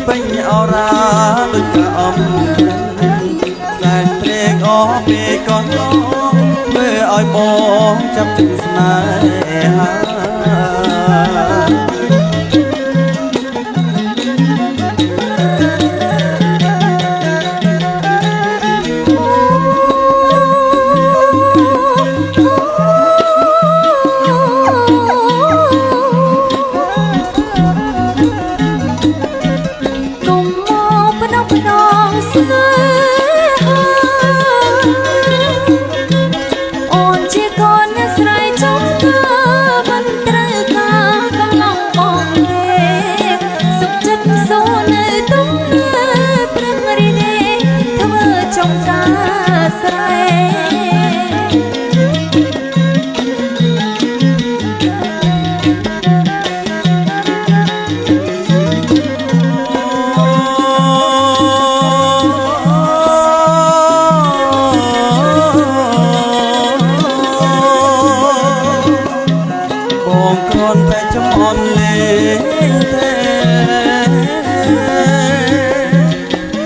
ពេញអរាដូចកាអំសែនព្រេងអពេលកនមើលឲ្យបងចាប់ទឹកស្នេហាតែចំអន់លេងទេ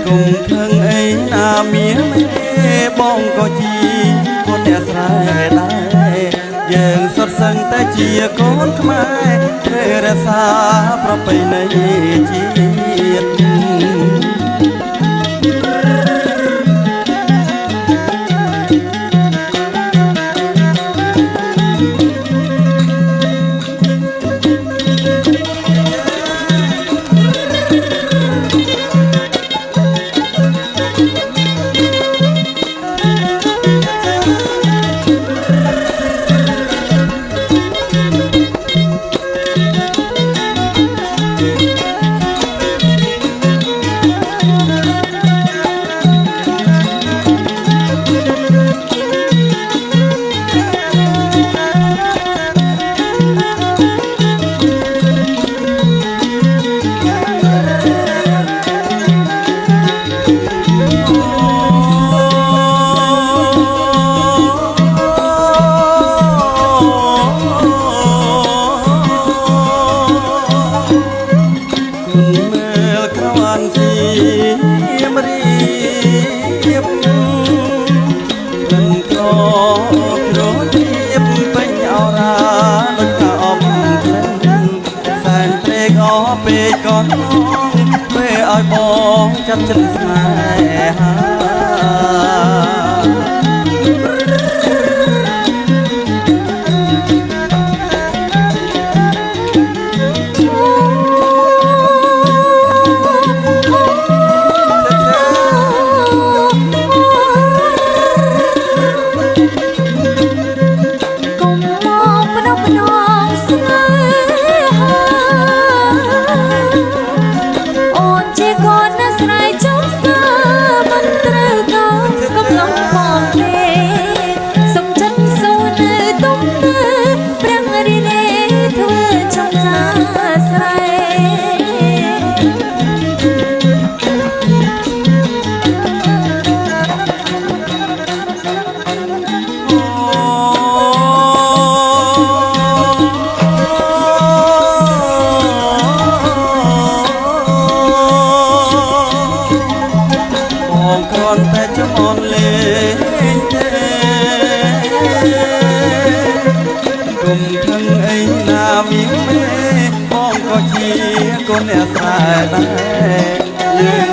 គុំខឹងអីណាមៀមេបងក៏ជាកូនអ្នកស្រែដែរយើងសុទ្ធសឹងតែជាកូនខ្មែរត្រូវរក្សាប្រពៃណីជាតិពេលកនពេលឲ្យបងចាប់ចិត្តស្នេហាតែចំអន់លេងទេគុំខឹងអីណាមានមេបងក៏ជាកូនអ្នកស្រែដែរ